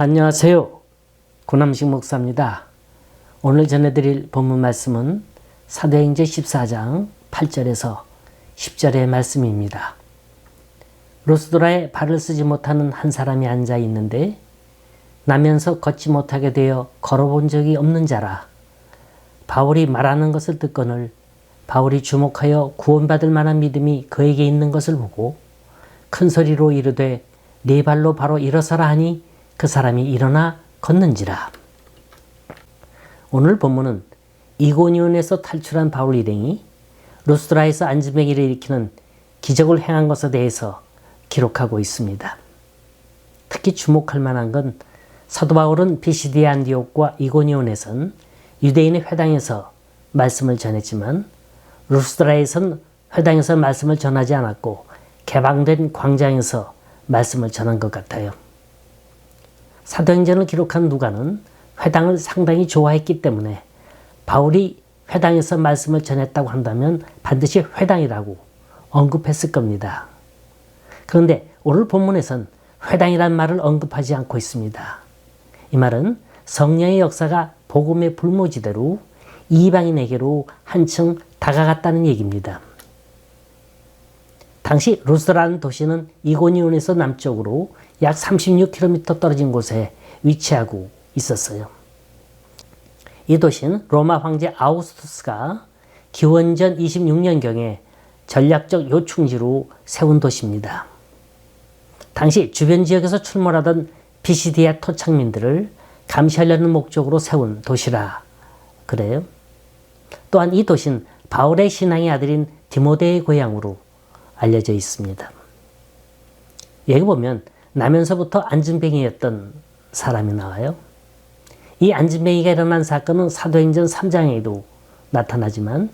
안녕하세요. 고남식 목사입니다. 오늘 전해드릴 본문 말씀은 사도행전 14장 8절에서 10절의 말씀입니다. 루스드라에 발을 쓰지 못하는 한 사람이 앉아 있는데 나면서 걷지 못하게 되어 걸어본 적이 없는 자라. 바울이 말하는 것을 듣거늘 바울이 주목하여 구원받을 만한 믿음이 그에게 있는 것을 보고 큰 소리로 이르되 네 발로 바로 일어서라 하니 그 사람이 일어나 걷는지라. 오늘 본문은 이고니온에서 탈출한 바울 일행이 루스드라에서 안진뱅이를 일으키는 기적을 행한 것에 대해서 기록하고 있습니다. 특히 주목할 만한 건 사도 바울은 피시디아 안디옥과 이고니온에선 유대인의 회당에서 말씀을 전했지만 루스드라에선 회당에서 말씀을 전하지 않았고 개방된 광장에서 말씀을 전한 것 같아요. 사도행전을 기록한 누가는 회당을 상당히 좋아했기 때문에 바울이 회당에서 말씀을 전했다고 한다면 반드시 회당이라고 언급했을 겁니다. 그런데 오늘 본문에선 회당이란 말을 언급하지 않고 있습니다. 이 말은 성령의 역사가 복음의 불모지대로 이방인에게로 한층 다가갔다는 얘기입니다. 당시 루스드라는 도시는 이고니온에서 남쪽으로 약 36km 떨어진 곳에 위치하고 있었어요. 이 도시는 로마 황제 아우구스투스가 기원전 26년경에 전략적 요충지로 세운 도시입니다. 당시 주변 지역에서 출몰하던 피시디아 토착민들을 감시하려는 목적으로 세운 도시라 그래요. 또한 이 도시는 바울의 신앙의 아들인 디모데의 고향으로 알려져 있습니다. 여기 보면 나면서부터 안진뱅이였던 사람이 나와요. 이 안진뱅이가 일어난 사건은 사도행전 3장에도 나타나지만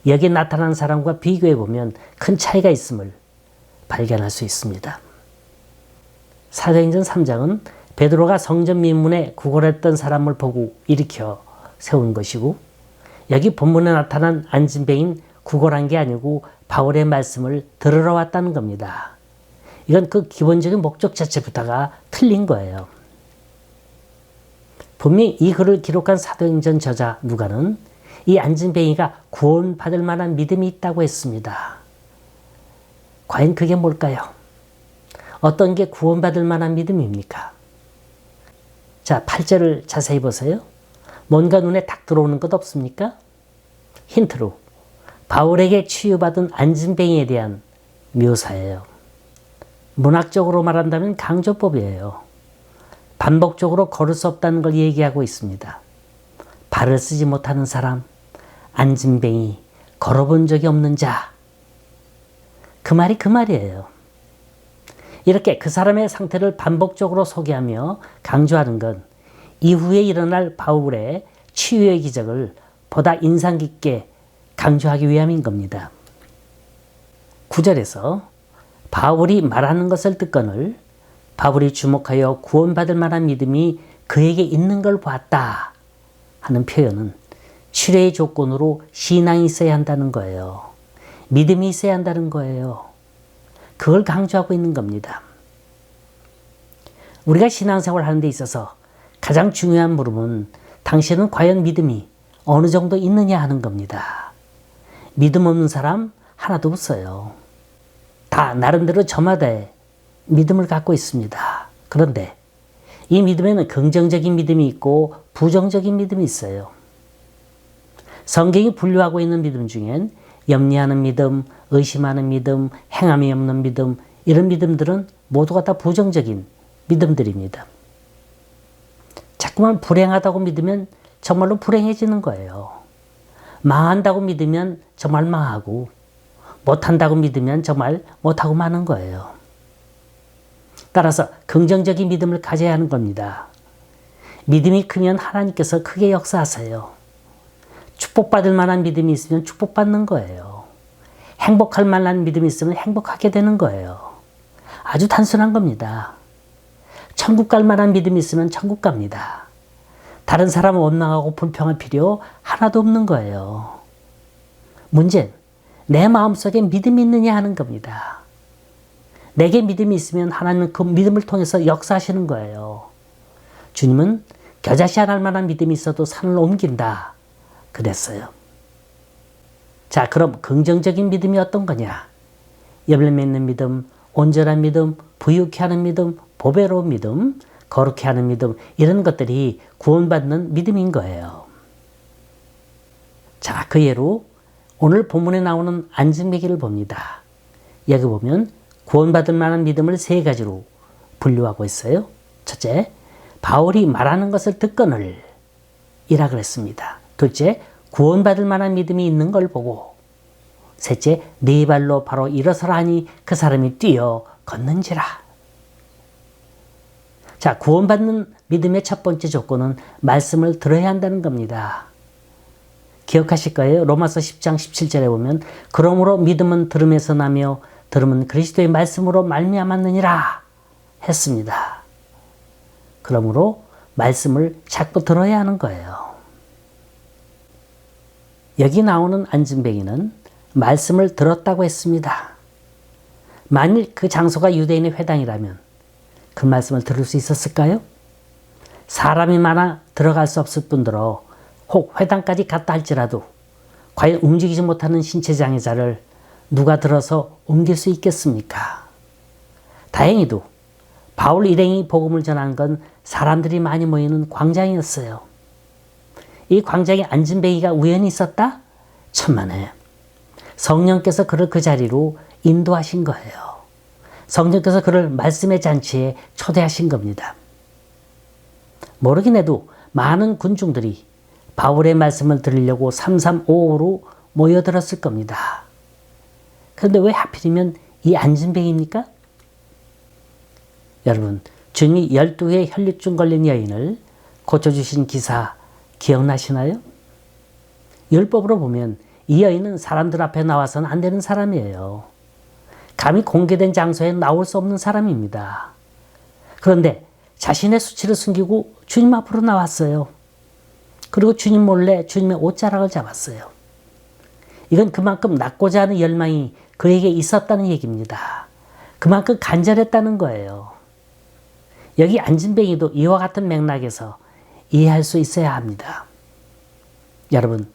여기 나타난 사람과 비교해 보면 큰 차이가 있음을 발견할 수 있습니다. 사도행전 3장은 베드로가 성전 민문에 구걸했던 사람을 보고 일으켜 세운 것이고 여기 본문에 나타난 안진뱅이는 구걸한 게 아니고 바울의 말씀을 들으러 왔다는 겁니다. 이건 그 기본적인 목적 자체부터가 틀린 거예요. 분명히 이 글을 기록한 사도행전 저자 누가는 이 안진뱅이가 구원받을 만한 믿음이 있다고 했습니다. 과연 그게 뭘까요? 어떤 게 구원받을 만한 믿음입니까? 자, 8절을 자세히 보세요. 뭔가 눈에 딱 들어오는 것 없습니까? 힌트로 바울에게 치유받은 안진뱅이에 대한 묘사예요. 문학적으로 말한다면 강조법이에요. 반복적으로 걸을 수 없다는 걸 얘기하고 있습니다. 발을 쓰지 못하는 사람, 안진뱅이, 걸어본 적이 없는 자. 그 말이 그 말이에요. 이렇게 그 사람의 상태를 반복적으로 소개하며 강조하는 건 이후에 일어날 바울의 치유의 기적을 보다 인상 깊게 강조하기 위함인 겁니다. 9절에서 바울이 말하는 것을 듣거늘 바울이 주목하여 구원받을 만한 믿음이 그에게 있는 걸 보았다 하는 표현은 치료의 조건으로 신앙이 있어야 한다는 거예요. 믿음이 있어야 한다는 거예요. 그걸 강조하고 있는 겁니다. 우리가 신앙생활을 하는 데 있어서 가장 중요한 물음은 당신은 과연 믿음이 어느 정도 있느냐 하는 겁니다. 믿음 없는 사람 하나도 없어요. 다 나름대로 저마다의 믿음을 갖고 있습니다. 그런데 이 믿음에는 긍정적인 믿음이 있고 부정적인 믿음이 있어요. 성경이 분류하고 있는 믿음 중엔 염려하는 믿음, 의심하는 믿음, 행함이 없는 믿음, 이런 믿음들은 모두가 다 부정적인 믿음들입니다. 자꾸만 불행하다고 믿으면 정말로 불행해지는 거예요. 망한다고 믿으면 정말 망하고 못한다고 믿으면 정말 못하고 마는 거예요. 따라서 긍정적인 믿음을 가져야 하는 겁니다. 믿음이 크면 하나님께서 크게 역사하세요. 축복받을 만한 믿음이 있으면 축복받는 거예요. 행복할 만한 믿음이 있으면 행복하게 되는 거예요. 아주 단순한 겁니다. 천국 갈 만한 믿음이 있으면 천국 갑니다. 다른 사람을 원망하고 불평할 필요 하나도 없는 거예요. 문제는 내 마음속에 믿음이 있느냐 하는 겁니다. 내게 믿음이 있으면 하나님은 그 믿음을 통해서 역사하시는 거예요. 주님은 겨자씨 안 할 만한 믿음이 있어도 산을 옮긴다 그랬어요. 자, 그럼 긍정적인 믿음이 어떤 거냐? 열매 맺는 믿음, 온전한 믿음, 부유케 하는 믿음, 보배로운 믿음, 거룩케 하는 믿음, 이런 것들이 구원받는 믿음인 거예요. 자, 그 예로 오늘 본문에 나오는 안증뱅이를 봅니다. 여기 보면 구원받을 만한 믿음을 세 가지로 분류하고 있어요. 첫째, 바울이 말하는 것을 듣거늘 이라 그랬습니다. 둘째, 구원받을 만한 믿음이 있는 걸 보고, 셋째, 네 발로 바로 일어서라 하니 그 사람이 뛰어 걷는지라. 자, 구원받는 믿음의 첫 번째 조건은 말씀을 들어야 한다는 겁니다. 기억하실 거예요. 로마서 10장 17절에 보면 그러므로 믿음은 들음에서 나며 들음은 그리스도의 말씀으로 말미암았느니라 했습니다. 그러므로 말씀을 자꾸 들어야 하는 거예요. 여기 나오는 안증뱅이는 말씀을 들었다고 했습니다. 만일 그 장소가 유대인의 회당이라면 그 말씀을 들을 수 있었을까요? 사람이 많아 들어갈 수 없을 뿐더러 혹 회당까지 갔다 할지라도 과연 움직이지 못하는 신체 장애자를 누가 들어서 옮길 수 있겠습니까? 다행히도 바울 일행이 복음을 전한 건 사람들이 많이 모이는 광장이었어요. 이 광장에 안증뱅이가 우연히 있었다? 천만에. 성령께서 그를 그 자리로 인도하신 거예요. 성령께서 그를 말씀의 잔치에 초대하신 겁니다. 모르긴 해도 많은 군중들이 바울의 말씀을 들으려고 3355로 모여들었을 겁니다. 그런데 왜 하필이면 이 안증뱅이입니까? 여러분, 주님이 12회 혈류증 걸린 여인을 고쳐주신 기사 기억나시나요? 율법으로 보면 이 여인은 사람들 앞에 나와서는 안 되는 사람이에요. 감히 공개된 장소에 나올 수 없는 사람입니다. 그런데 자신의 수치를 숨기고 주님 앞으로 나왔어요. 그리고 주님 몰래 주님의 옷자락을 잡았어요. 이건 그만큼 낫고자 하는 열망이 그에게 있었다는 얘기입니다. 그만큼 간절했다는 거예요. 여기 안증뱅이도 이와 같은 맥락에서 이해할 수 있어야 합니다. 여러분,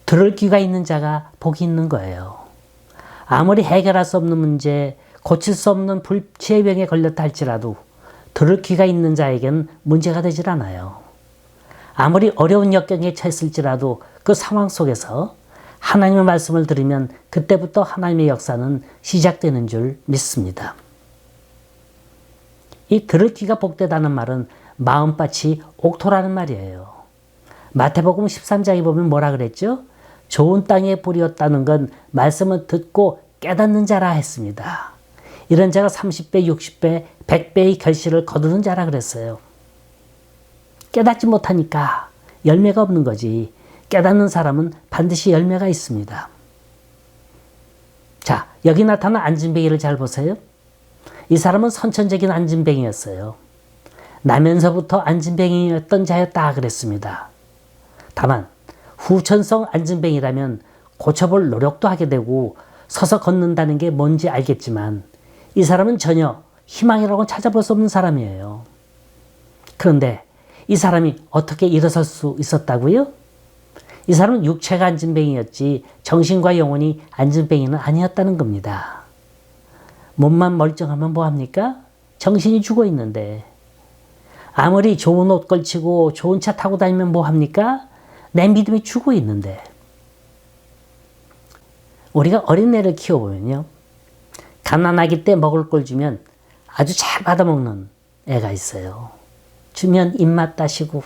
들을 귀가 있는 자가 복이 있는 거예요. 아무리 해결할 수 없는 문제, 고칠 수 없는 불치의 병에 걸렸다 할지라도 들을 귀가 있는 자에겐 문제가 되질 않아요. 아무리 어려운 역경에 처했을지라도 그 상황 속에서 하나님의 말씀을 들으면 그때부터 하나님의 역사는 시작되는 줄 믿습니다. 이 들을 귀가 복되다는 말은 마음밭이 옥토라는 말이에요. 마태복음 13장에 보면 뭐라 그랬죠? 좋은 땅에 뿌렸다는 건 말씀을 듣고 깨닫는 자라 했습니다. 이런 자가 30배, 60배, 100배의 결실을 거두는 자라 그랬어요. 깨닫지 못하니까 열매가 없는 거지. 깨닫는 사람은 반드시 열매가 있습니다. 자, 여기 나타난 안증뱅이를 잘 보세요. 이 사람은 선천적인 안증뱅이였어요. 나면서부터 안증뱅이였던 자였다 그랬습니다. 다만 후천성 안증뱅이라면 고쳐볼 노력도 하게 되고 서서 걷는다는 게 뭔지 알겠지만 이 사람은 전혀 희망이라고 찾아볼 수 없는 사람이에요. 그런데 이 사람이 어떻게 일어설 수 있었다고요? 이 사람은 육체가 안증뱅이였지 정신과 영혼이 안증뱅이는 아니었다는 겁니다. 몸만 멀쩡하면 뭐합니까? 정신이 죽어 있는데. 아무리 좋은 옷 걸치고 좋은 차 타고 다니면 뭐합니까? 내 믿음이 죽어 있는데. 우리가 어린애를 키워보면요, 가난하기 때 먹을 걸 주면 아주 잘 받아먹는 애가 있어요. 주면 입맛 따시고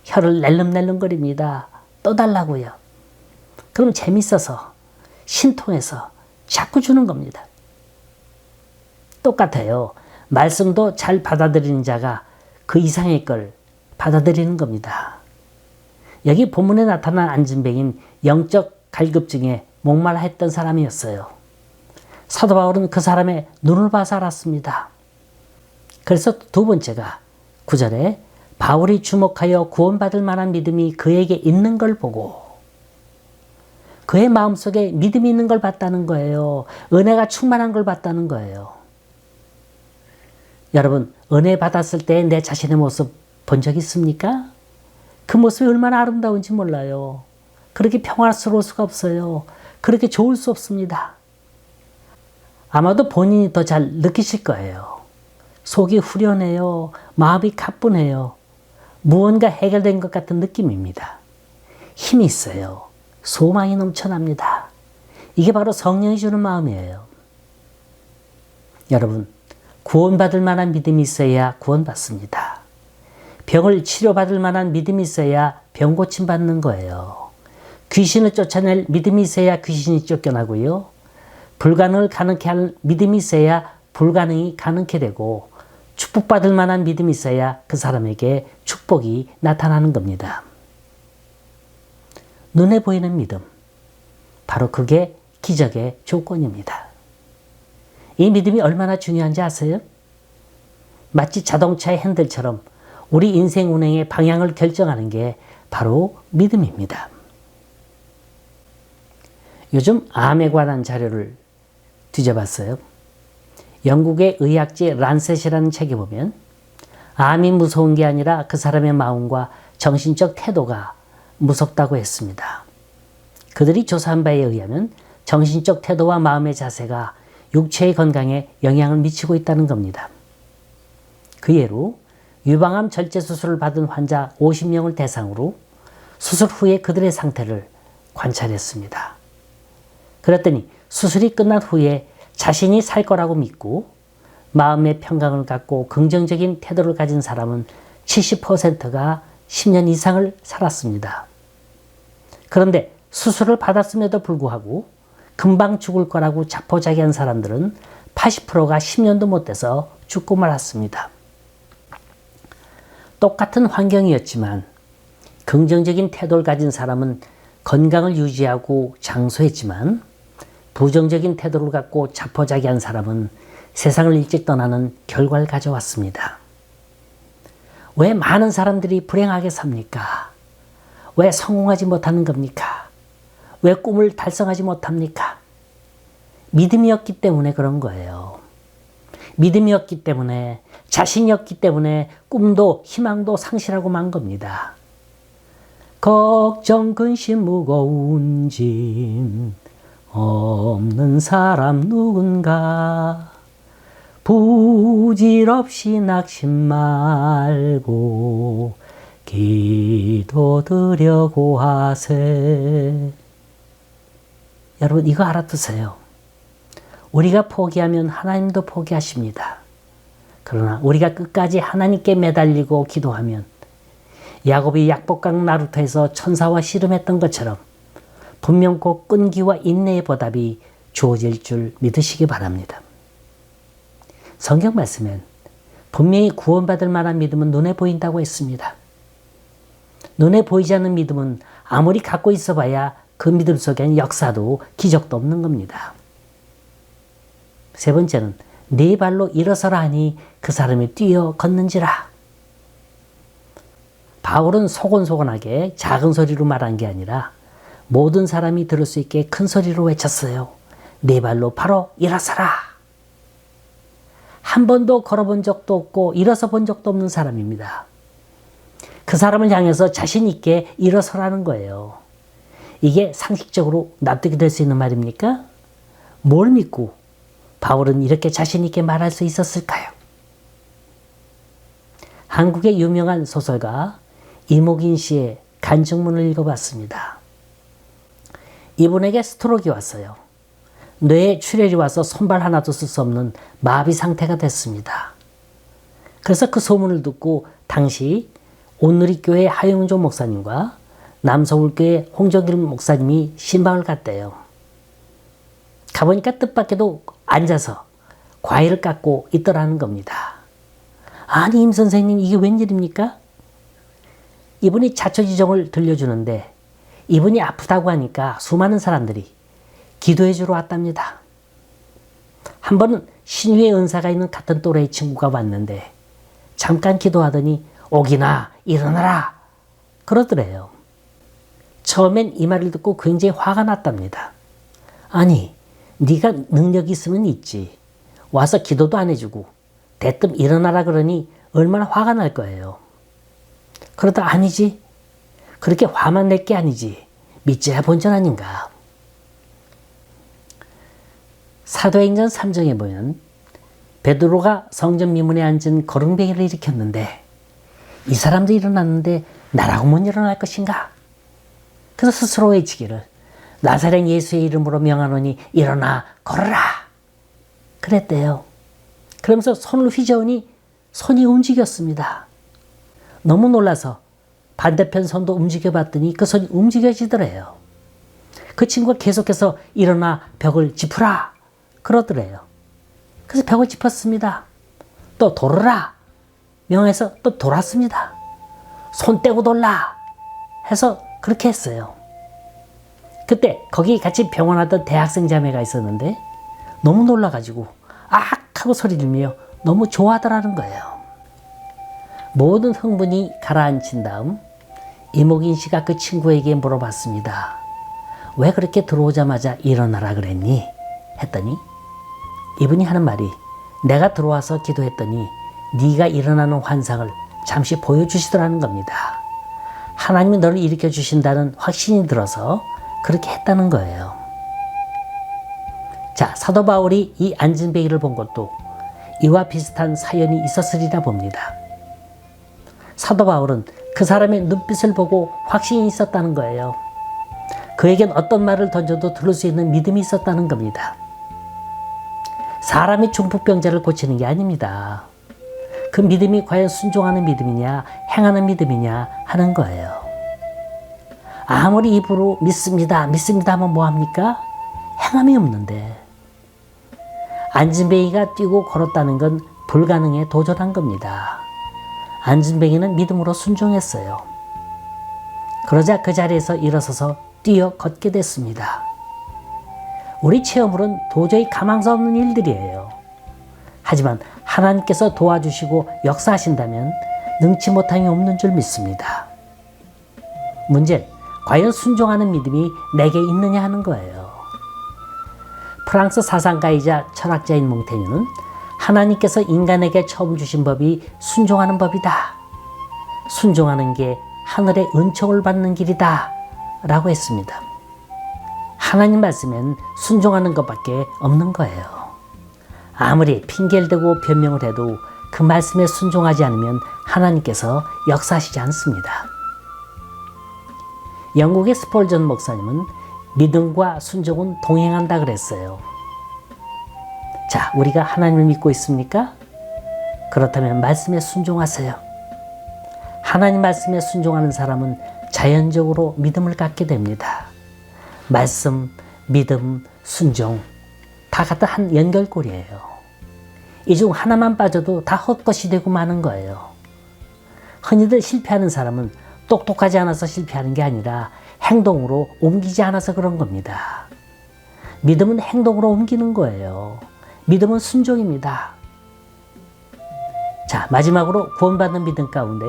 혀를 낼름낼름거립니다. 또 달라고요. 그럼 재밌어서 신통해서 자꾸 주는 겁니다. 똑같아요. 말씀도 잘 받아들이는 자가 그 이상의 걸 받아들이는 겁니다. 여기 본문에 나타난 안증뱅이는 영적 갈급증에 목말라 했던 사람이었어요. 사도 바울은 그 사람의 눈을 봐서 알았습니다. 그래서 두 번째가 9절에 바울이 주목하여 구원받을 만한 믿음이 그에게 있는 걸 보고, 그의 마음속에 믿음이 있는 걸 봤다는 거예요. 은혜가 충만한 걸 봤다는 거예요. 여러분, 은혜 받았을 때 내 자신의 모습 본 적 있습니까? 그 모습이 얼마나 아름다운지 몰라요. 그렇게 평화스러울 수가 없어요. 그렇게 좋을 수 없습니다. 아마도 본인이 더 잘 느끼실 거예요. 속이 후련해요. 마음이 가뿐해요. 무언가 해결된 것 같은 느낌입니다. 힘이 있어요. 소망이 넘쳐납니다. 이게 바로 성령이 주는 마음이에요. 여러분, 구원받을 만한 믿음이 있어야 구원받습니다. 병을 치료받을 만한 믿음이 있어야 병 고침받는 거예요. 귀신을 쫓아낼 믿음이 있어야 귀신이 쫓겨나고요. 불가능을 가능케 할 믿음이 있어야 불가능이 가능케 되고, 축복받을 만한 믿음이 있어야 그 사람에게 축복이 나타나는 겁니다. 눈에 보이는 믿음, 바로 그게 기적의 조건입니다. 이 믿음이 얼마나 중요한지 아세요? 마치 자동차의 핸들처럼 우리 인생 운행의 방향을 결정하는 게 바로 믿음입니다. 요즘 암에 관한 자료를 뒤져봤어요. 영국의 의학지 란셋이라는 책에 보면 암이 무서운 게 아니라 그 사람의 마음과 정신적 태도가 무섭다고 했습니다. 그들이 조사한 바에 의하면 정신적 태도와 마음의 자세가 육체의 건강에 영향을 미치고 있다는 겁니다. 그 예로 유방암 절제 수술을 받은 환자 50명을 대상으로 수술 후에 그들의 상태를 관찰했습니다. 그랬더니 수술이 끝난 후에 자신이 살 거라고 믿고 마음의 평강을 갖고 긍정적인 태도를 가진 사람은 70%가 10년 이상을 살았습니다. 그런데 수술을 받았음에도 불구하고 금방 죽을 거라고 자포자기한 사람들은 80%가 10년도 못 돼서 죽고 말았습니다. 똑같은 환경이었지만 긍정적인 태도를 가진 사람은 건강을 유지하고 장수했지만, 부정적인 태도를 갖고 자포자기한 사람은 세상을 일찍 떠나는 결과를 가져왔습니다. 왜 많은 사람들이 불행하게 삽니까? 왜 성공하지 못하는 겁니까? 왜 꿈을 달성하지 못합니까? 믿음이 없기 때문에 그런 거예요. 믿음이 없기 때문에, 자신이 없기 때문에 꿈도 희망도 상실하고 만 겁니다. 걱정, 근심, 무거운 짐 없는 사람 누군가, 부질없이 낙심 말고 기도드려 고하세. 여러분, 이거 알아두세요. 우리가 포기하면 하나님도 포기하십니다. 그러나 우리가 끝까지 하나님께 매달리고 기도하면 야곱이 약복강 나루터에서 천사와 씨름했던 것처럼 분명 곧 끈기와 인내의 보답이 주어질 줄 믿으시기 바랍니다. 성경 말씀엔 분명히 구원받을 만한 믿음은 눈에 보인다고 했습니다. 눈에 보이지 않는 믿음은 아무리 갖고 있어봐야 그 믿음 속엔 역사도 기적도 없는 겁니다. 세 번째는 네 발로 일어서라 하니 그 사람이 뛰어 걷는지라. 바울은 소곤소곤하게 작은 소리로 말한 게 아니라 모든 사람이 들을 수 있게 큰 소리로 외쳤어요. 네 발로 바로 일어서라. 한 번도 걸어본 적도 없고 일어서 본 적도 없는 사람입니다. 그 사람을 향해서 자신 있게 일어서라는 거예요. 이게 상식적으로 납득이 될 수 있는 말입니까? 뭘 믿고 바울은 이렇게 자신 있게 말할 수 있었을까요? 한국의 유명한 소설가 이목인 씨의 간증문을 읽어봤습니다. 이분에게 스트로크가 왔어요. 뇌에 출혈이 와서 손발 하나도 쓸 수 없는 마비 상태가 됐습니다. 그래서 그 소문을 듣고 당시 온누리교회 하영조 목사님과 남서울교회 홍정길 목사님이 신방을 갔대요. 가보니까 뜻밖에도 앉아서 과일을 깎고 있더라는 겁니다. 아니, 임 선생님, 이게 웬일입니까? 이분이 자초지종을 들려주는데 이분이 아프다고 하니까 수많은 사람들이 기도해 주러 왔답니다. 한 번은 신유의 은사가 있는 같은 또래의 친구가 왔는데 잠깐 기도하더니 오기나 일어나라 그러더래요. 처음엔 이 말을 듣고 굉장히 화가 났답니다. 아니, 네가 능력이 있으면 있지. 와서 기도도 안 해주고 대뜸 일어나라 그러니 얼마나 화가 날 거예요. 그러다 아니지. 그렇게 화만 낼 게 아니지. 믿져야 본전 아닌가. 사도행전 3장에 보면 베드로가 성전 미문에 앉은 거렁뱅이를 일으켰는데 이 사람도 일어났는데 나라고 못 일어날 것인가? 그래서 스스로 외치기를 나사렛 예수의 이름으로 명하노니 일어나 걸어라. 그랬대요. 그러면서 손을 휘저으니 손이 움직였습니다. 너무 놀라서 반대편 손도 움직여봤더니 그 손이 움직여지더래요. 그 친구가 계속해서 일어나 벽을 짚으라 그러더래요. 그래서 벽을 짚었습니다. 또 돌아라 명해서 또 돌았습니다. 손 떼고 돌라 해서 그렇게 했어요. 그때 거기 같이 병원하던 대학생 자매가 있었는데 너무 놀라가지고 악 하고 소리를 너무 좋아하더라는 거예요. 모든 흥분이 가라앉힌 다음 이목인 씨가 그 친구에게 물어봤습니다. 왜 그렇게 들어오자마자 일어나라 그랬니? 했더니 이분이 하는 말이 내가 들어와서 기도했더니 네가 일어나는 환상을 잠시 보여주시더라는 겁니다. 하나님이 너를 일으켜 주신다는 확신이 들어서 그렇게 했다는 거예요. 자, 사도 바울이 이 안진뱅이를 본 것도 이와 비슷한 사연이 있었으리라 봅니다. 사도 바울은 그 사람의 눈빛을 보고 확신이 있었다는 거예요. 그에겐 어떤 말을 던져도 들을 수 있는 믿음이 있었다는 겁니다. 사람이 중풍병자를 고치는 게 아닙니다. 그 믿음이 과연 순종하는 믿음이냐 행하는 믿음이냐 하는 거예요. 아무리 입으로 믿습니다 하면 뭐합니까? 행함이 없는데. 안진뱅이가 뛰고 걸었다는 건 불가능에 도전한 겁니다. 안진뱅이는 믿음으로 순종했어요. 그러자 그 자리에서 일어서서 뛰어 걷게 됐습니다. 우리 체험으로는 도저히 가망 수 없는 일들이에요. 하지만 하나님께서 도와주시고 역사하신다면 능치 못함이 없는 줄 믿습니다. 문제는 과연 순종하는 믿음이 내게 있느냐 하는 거예요. 프랑스 사상가이자 철학자인 몽테뉴는 하나님께서 인간에게 처음 주신 법이 순종하는 법이다. 순종하는 게 하늘의 은총을 받는 길이다. 라고 했습니다. 하나님 말씀엔 순종하는 것밖에 없는 거예요. 아무리 핑계를 대고 변명을 해도 그 말씀에 순종하지 않으면 하나님께서 역사하시지 않습니다. 영국의 스폴전 목사님은 믿음과 순종은 동행한다 그랬어요. 자, 우리가 하나님을 믿고 있습니까? 그렇다면 말씀에 순종하세요. 하나님 말씀에 순종하는 사람은 자연적으로 믿음을 갖게 됩니다. 말씀, 믿음, 순종 다 같은 한 연결고리예요. 이 중 하나만 빠져도 다 헛것이 되고 마는 거예요. 흔히들 실패하는 사람은 똑똑하지 않아서 실패하는 게 아니라 행동으로 옮기지 않아서 그런 겁니다. 믿음은 행동으로 옮기는 거예요. 믿음은 순종입니다. 자, 마지막으로 구원받는 믿음 가운데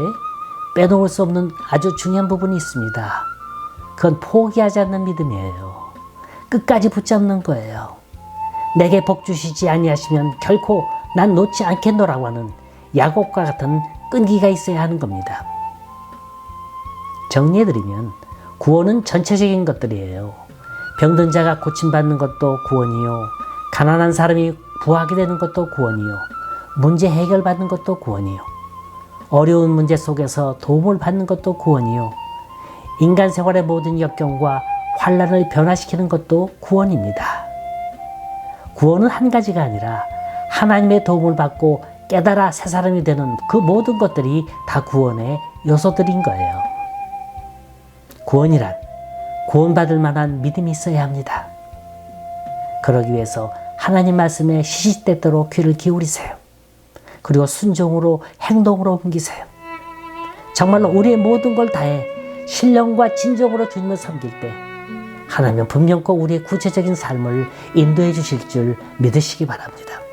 빼놓을 수 없는 아주 중요한 부분이 있습니다. 그건 포기하지 않는 믿음이에요. 끝까지 붙잡는 거예요. 내게 복 주시지 아니하시면 결코 난 놓지 않겠노라고 하는 야곱과 같은 끈기가 있어야 하는 겁니다. 정리해드리면 구원은 전체적인 것들이에요. 병든 자가 고침받는 것도 구원이요. 가난한 사람이 부하게 되는 것도 구원이요. 문제 해결받는 것도 구원이요. 어려운 문제 속에서 도움을 받는 것도 구원이요. 인간 생활의 모든 역경과 환난을 변화시키는 것도 구원입니다. 구원은 한 가지가 아니라 하나님의 도움을 받고 깨달아 새 사람이 되는 그 모든 것들이 다 구원의 요소들인 거예요. 구원이란 구원받을 만한 믿음이 있어야 합니다. 그러기 위해서 하나님 말씀에 시시때때로 귀를 기울이세요. 그리고 순종으로 행동으로 옮기세요. 정말로 우리의 모든 걸 다해 신령과 진정으로 주님을 섬길 때 하나님은 분명코 우리의 구체적인 삶을 인도해 주실 줄 믿으시기 바랍니다.